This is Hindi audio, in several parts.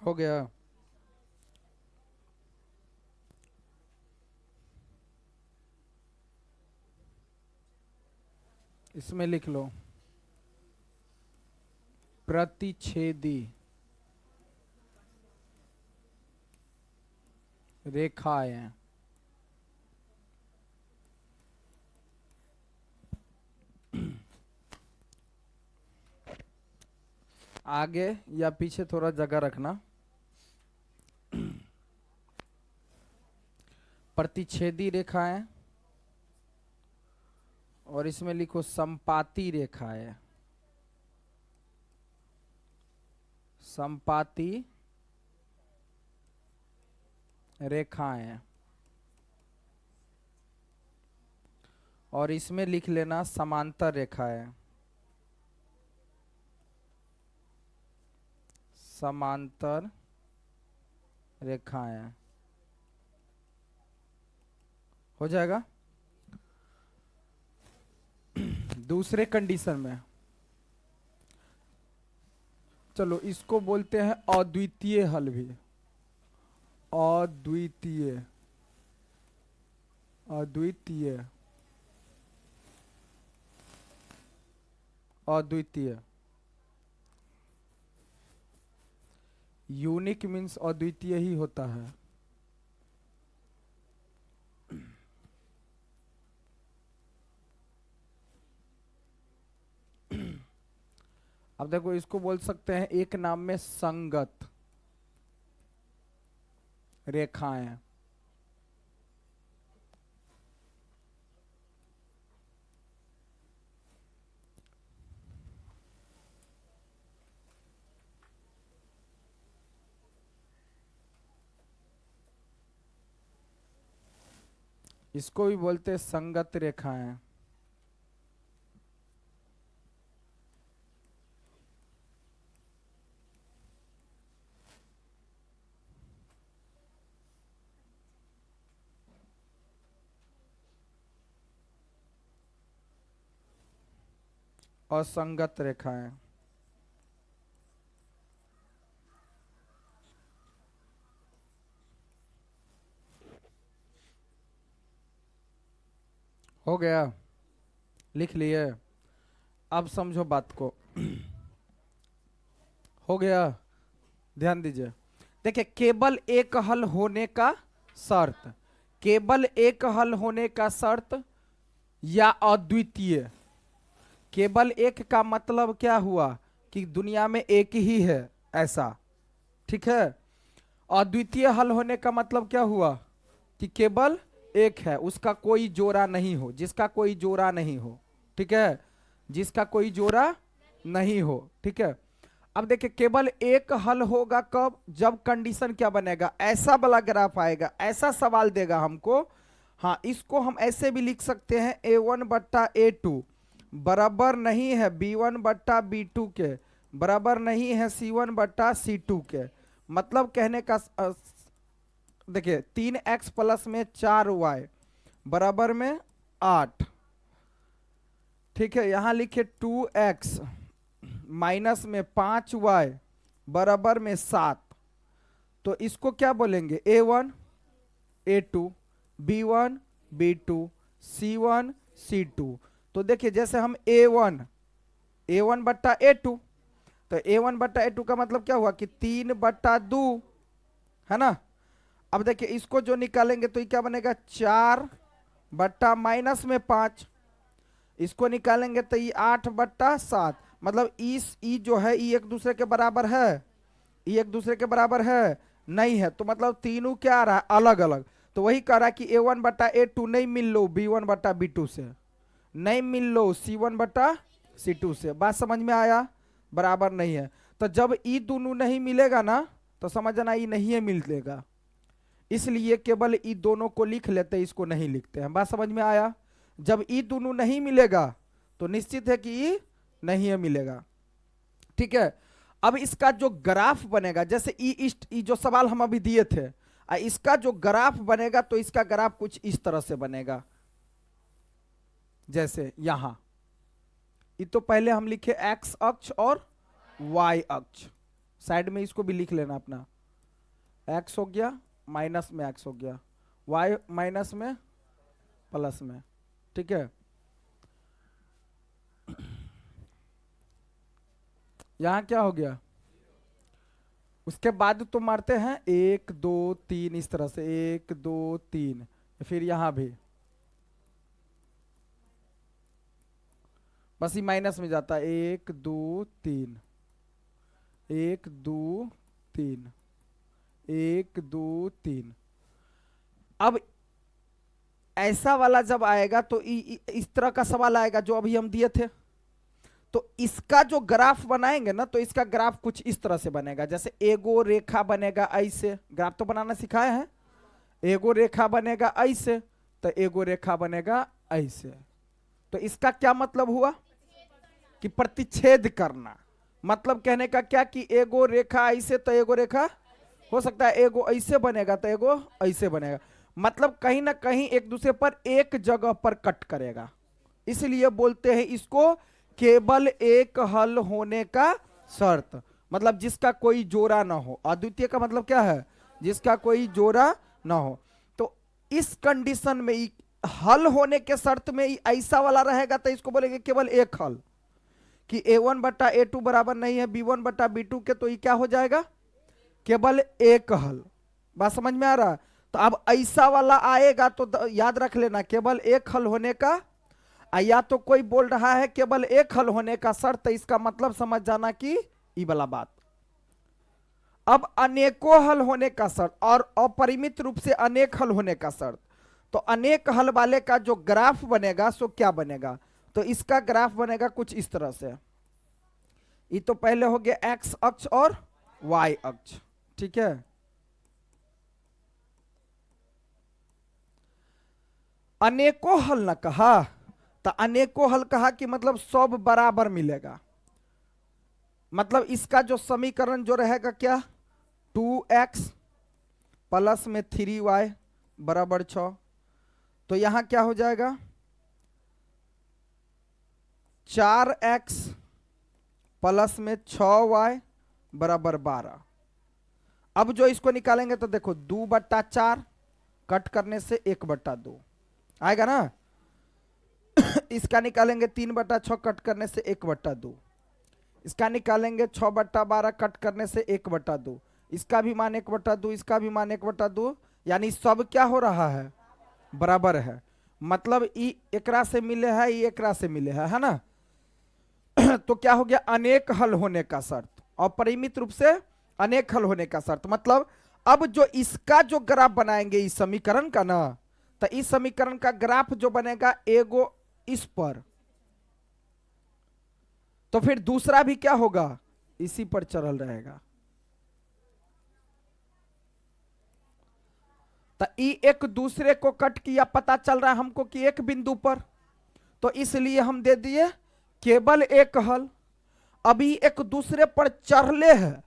हो गया। इसमें लिख लो प्रतिच्छेदी रेखाएं। आगे या पीछे थोड़ा जगह रखना। प्रतिच्छेदी रेखाएं और इसमें लिखो संपाती रेखाएं। संपाती रेखाएं और इसमें लिख लेना समांतर रेखाएं। समांतर रेखाएं हो जाएगा। दूसरे कंडीशन में चलो इसको बोलते हैं अद्वितीय हल भी। अद्वितीय अद्वितीय अद्वितीय यूनिक मीन्स अद्वितीय ही होता है। अब देखो इसको बोल सकते हैं एक नाम में संगत रेखाएं। इसको भी बोलते हैं संगत रेखाएं। असंगत रेखाएं हो गया। लिख लिए। अब समझो बात को। हो गया। ध्यान दीजिए। देखिए केवल एक हल होने का शर्त, केवल एक हल होने का शर्त या अद्वितीय। केवल एक का मतलब क्या हुआ कि दुनिया में एक ही है ऐसा, ठीक है। अद्वितीय हल होने का मतलब क्या हुआ कि केवल एक है, उसका कोई जोड़ा नहीं हो, जिसका कोई जोड़ा नहीं हो, ठीक है, जिसका कोई जोड़ा नहीं हो, ठीक है। अब देखिए केवल एक हल होगा कब, जब कंडीशन क्या बनेगा, ऐसा वाला ग्राफ आएगा, ऐसा सवाल देगा हमको। हाँ इसको हम ऐसे भी लिख सकते हैं A1/A2 बराबर नहीं है B1/B2 के, बराबर नहीं है C1/C2 के। मतलब कहने का देखिए 3x प्लस में 4y बराबर में 8, ठीक है। यहां लिखे 2x माइनस में 5y बराबर में 7। तो इसको क्या बोलेंगे A1 A2 B1 B2 C1 C2। तो देखिए जैसे हम A1/A2, तो A1/A2 का मतलब क्या हुआ कि 3/2 है ना। अब देखिए इसको जो निकालेंगे तो ये क्या बनेगा 4/-5, इसको निकालेंगे तो ये 8/7। मतलब इस ई जो है ये एक दूसरे के बराबर है, ये एक दूसरे के बराबर है नहीं है, तो मतलब तीनों क्या आ रहा है अलग अलग। तो वही कह रहा है कि A1/A2 नहीं मिल लो B1/B2 से, नहीं मिल लो C1/C2 से। बात समझ में आया, बराबर नहीं है। तो जब ई दोनों नहीं मिलेगा ना तो समझना ये नहीं है मिलेगा, इसलिए केवल ई दोनों को लिख लेते, इसको नहीं लिखते हैं। बात समझ में आया। जब ई दोनों नहीं मिलेगा तो निश्चित है कि ई नहीं है मिलेगा, ठीक है। अब इसका जो ग्राफ बनेगा, जैसे ई जो सवाल हम अभी दिए थे, इसका जो ग्राफ बनेगा तो इसका ग्राफ कुछ इस तरह से बनेगा। जैसे यहां ये तो पहले हम लिखे एक्स अक्ष और वाई अक्ष, साइड में इसको भी लिख लेना अपना, एक्स हो गया, माइनस में एक्स हो गया, वाई माइनस में प्लस में, ठीक है। यहां क्या हो गया, उसके बाद तो मारते हैं 1 2 3 इस तरह से, 1 2 3, फिर यहां भी बस ये माइनस में जाता है, 1 2 3, 1 2 3, 1 2 3। अब ऐसा वाला जब आएगा तो इस तरह का सवाल आएगा जो अभी हम दिए थे, तो इसका जो ग्राफ बनाएंगे ना, तो इसका ग्राफ कुछ इस तरह से बनेगा, जैसे एगो रेखा बनेगा ऐसे, ग्राफ तो बनाना सिखाए हैं, एगो रेखा बनेगा ऐसे, तो एगो रेखा बनेगा ऐसे। तो इसका क्या मतलब हुआ कि प्रतिच्छेद करना, मतलब कहने का क्या कि एगो रेखा ऐसे तो एगो रेखा हो सकता है, एगो ऐसे बनेगा तो एगो ऐसे बनेगा, मतलब कहीं ना कहीं एक दूसरे पर एक जगह पर कट करेगा, इसलिए बोलते हैं इसको केवल एक हल होने का शर्त, मतलब जिसका कोई जोड़ा ना हो। अद्वितीय का मतलब क्या है, जिसका कोई जोड़ा ना हो। तो इस कंडीशन में हल होने के शर्त में ऐसा वाला रहेगा तो इसको बोलेंगे केवल एक हल, कि a1 बटा a2 बराबर नहीं है b1 बटा b2 के, तो ये क्या हो जाएगा, केवल एक हल। बात समझ में आ रहा। तो अब ऐसा वाला आएगा तो याद रख लेना केवल एक हल होने का, या तो कोई बोल रहा है केवल एक हल होने का शर्त, इसका मतलब समझ जाना कि ये वाला बात। अब अनेकों हल होने का शर्त और अपरिमित रूप से अनेक हल होने का शर्त, तो अनेक हल वाले का जो ग्राफ बनेगा सो क्या बनेगा, तो इसका ग्राफ बनेगा कुछ इस तरह से। ये तो पहले हो गया एक्स अक्ष और वाई अक्ष, ठीक है। अनेकों हल न कहा, तो अनेकों हल कहा कि मतलब सब बराबर मिलेगा, मतलब इसका जो समीकरण जो रहेगा क्या, 2x प्लस में 3y बराबर 6, तो यहां क्या हो जाएगा 4x प्लस में 6y बराबर 12। अब जो इसको निकालेंगे तो देखो 2/4 कट करने से 1/2 आएगा ना, इसका निकालेंगे 3/6 कट करने से 1/2, इसका निकालेंगे 6/12 कट करने से 1/2, इसका भी मान 1/2, इसका भी मान 1/2, यानी सब क्या हो रहा है, बराबर है, मतलब ई एकरा से मिले है, ये एकरा से मिले है ना। तो क्या हो गया अनेक हल होने का शर्त, और परिमित रूप से अनेक हल होने का शर्त, मतलब अब जो इसका जो ग्राफ बनाएंगे इस समीकरण का ना, तो इस समीकरण का ग्राफ जो बनेगा एगो इस पर, तो फिर दूसरा भी क्या होगा इसी पर चल रहेगा। तो ई एक दूसरे को कट किया, पता चल रहा है हमको कि एक बिंदु पर, तो इसलिए हम दे दिए केवल एक हल। अभी एक दूसरे पर चढ़ले है,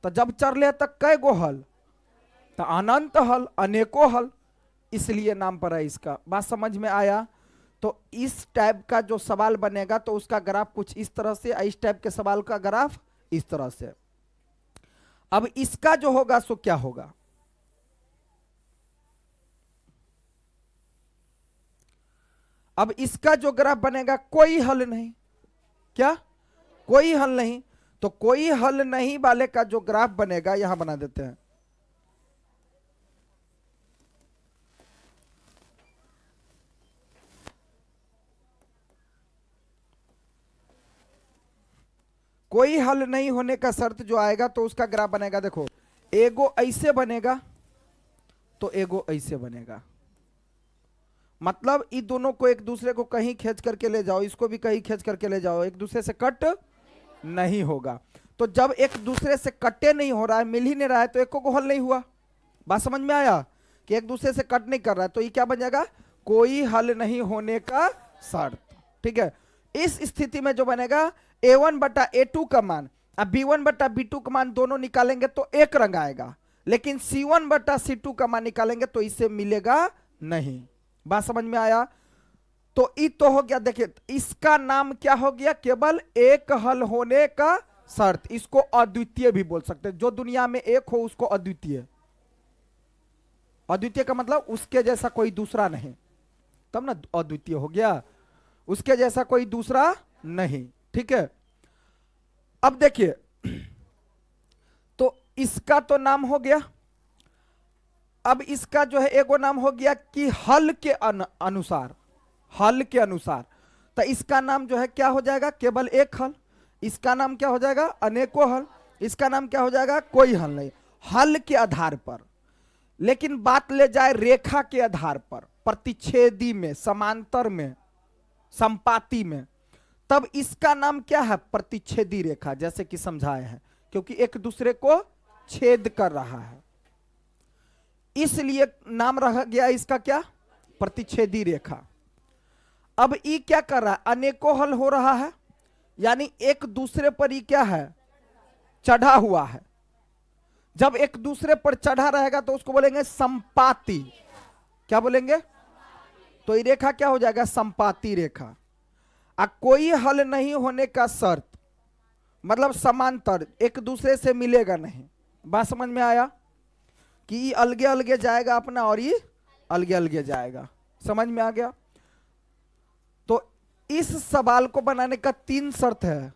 तो जब चढ़ले तो कै गो हल, तो अनंत हल, अनेकों हल, इसलिए नाम पर है इसका। बात समझ में आया। तो इस टाइप का जो सवाल बनेगा तो उसका ग्राफ कुछ इस तरह से, इस टाइप के सवाल का ग्राफ इस तरह से। अब इसका जो होगा सो क्या होगा, अब इसका जो ग्राफ बनेगा कोई हल नहीं, क्या कोई हल नहीं, तो कोई हल नहीं वाले का जो ग्राफ बनेगा यहां बना देते हैं, कोई हल नहीं होने का शर्त जो आएगा तो उसका ग्राफ बनेगा, देखो एगो ऐसे बनेगा तो एगो ऐसे बनेगा, मतलब इन दोनों को एक दूसरे को कहीं खींच करके ले जाओ, इसको भी कहीं खींच करके ले जाओ, एक दूसरे से कट नहीं होगा। तो जब एक दूसरे से कटे नहीं हो रहा है, मिल ही नहीं रहा है, तो एक को हल नहीं हुआ। बात समझ में आया कि एक दूसरे से कट नहीं कर रहा है, तो ये क्या बन जाएगा कोई हल नहीं होने का शर्त, ठीक है। इस स्थिति में जो बनेगा a1 बटा a2 का मान, अब b1 बटा b2 का मान दोनों निकालेंगे तो एक रंग आएगा, लेकिन c1 बटा c2 का मान निकालेंगे तो इससे मिलेगा नहीं। बात समझ में आया। तो ये तो हो गया, देखिए इसका नाम क्या हो गया, केवल एक हल होने का शर्त। इसको अद्वितीय भी बोल सकते हैं, जो दुनिया में एक हो उसको अद्वितीय, अद्वितीय का मतलब उसके जैसा कोई दूसरा नहीं, तब ना अद्वितीय हो गया, उसके जैसा कोई दूसरा नहीं। ठीक है, अब देखिए, तो इसका तो नाम हो गया, अब इसका जो है एगो नाम हो गया कि हल के अनुसार, हल के अनुसार, तो इसका नाम जो है क्या हो जाएगा, केवल एक हल। इसका नाम क्या हो जाएगा, अनेकों हल। इसका नाम क्या हो जाएगा, कोई हल नहीं, हल के आधार पर। लेकिन बात ले जाए रेखा के आधार पर, प्रतिच्छेदी में, समांतर में, संपाती में, तब इसका नाम क्या है, प्रतिच्छेदी रेखा, जैसे कि समझाए हैं, क्योंकि एक दूसरे को छेद कर रहा है, इसलिए नाम रखा गया इसका क्या, प्रतिच्छेदी रेखा। अब ई क्या कर रहा है, अनेकों हल हो रहा है, यानी एक दूसरे पर ही क्या है, चढ़ा हुआ है। जब एक दूसरे पर चढ़ा रहेगा तो उसको बोलेंगे संपाती। क्या बोलेंगे, तो ये रेखा क्या हो जाएगा, संपाती रेखा। कोई हल नहीं होने का शर्त, मतलब समांतर, एक दूसरे से मिलेगा नहीं। बात समझ में आया, कि ये अलगे अलगे जाएगा अपना और ये अलगे अलगे जाएगा, समझ में आ गया। तो इस सवाल को बनाने का 3 शर्त है।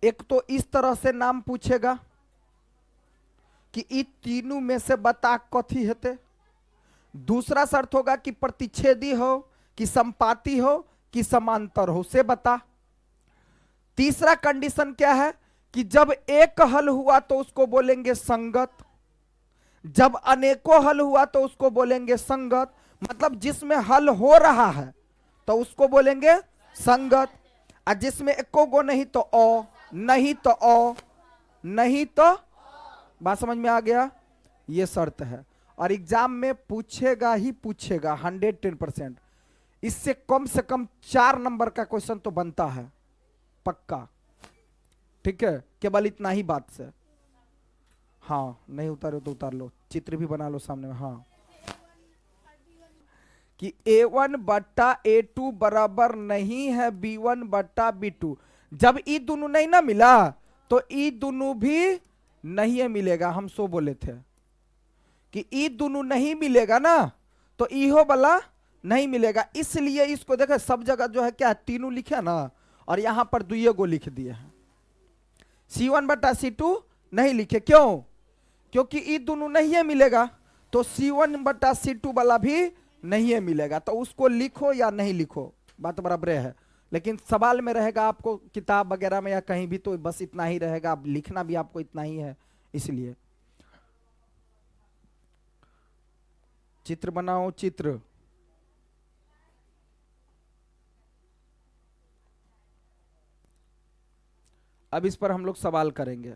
एक तो इस तरह से नाम पूछेगा कि ई तीनों में से बता कथी हेते। दूसरा शर्त होगा कि प्रतिच्छेदी हो, कि संपाती हो, कि समांतर हो, से बता। तीसरा कंडीशन क्या है, कि जब एक हल हुआ तो उसको बोलेंगे संगत, जब अनेकों हल हुआ तो उसको बोलेंगे संगत। मतलब जिसमें हल हो रहा है तो उसको बोलेंगे संगत, और जिसमें एको गो नहीं तो ओ, नहीं तो ओ, नहीं तो। बात समझ में आ गया, ये शर्त है, और एग्जाम में पूछेगा ही पूछेगा 110%। इससे कम से कम 4 नंबर का क्वेश्चन तो बनता है पक्का। ठीक है, केवल इतना ही बात से। हाँ, नहीं उतारो तो उतार लो, चित्र भी बना लो सामने में। हाँ, कि A1 बट्टा A2 बराबर नहीं है B1 बट्टा B2। जब ई दोनों नहीं ना मिला तो ई दोनों भी नहीं मिलेगा। हम सो बोले थे कि ई दोनों नहीं मिलेगा ना, तो इहो वाला नहीं मिलेगा। इसलिए इसको देखो, सब जगह जो है क्या, तीनों लिखे ना, और यहां पर 2 गो लिख दिए हैं। C1 बट्टा C2 नहीं लिखे, क्यों, क्योंकि ई दोनों नहीं है मिलेगा, तो C1 बट्टा C2 वाला भी नहीं है मिलेगा। तो उसको लिखो या नहीं लिखो, बात बराबर है। लेकिन सवाल में रहेगा आपको किताब वगैरह में या कहीं भी, तो बस इतना ही रहेगा, अब लिखना भी आपको इतना ही है। इसलिए चित्र बनाओ, चित्र। अब इस पर हम लोग सवाल करेंगे।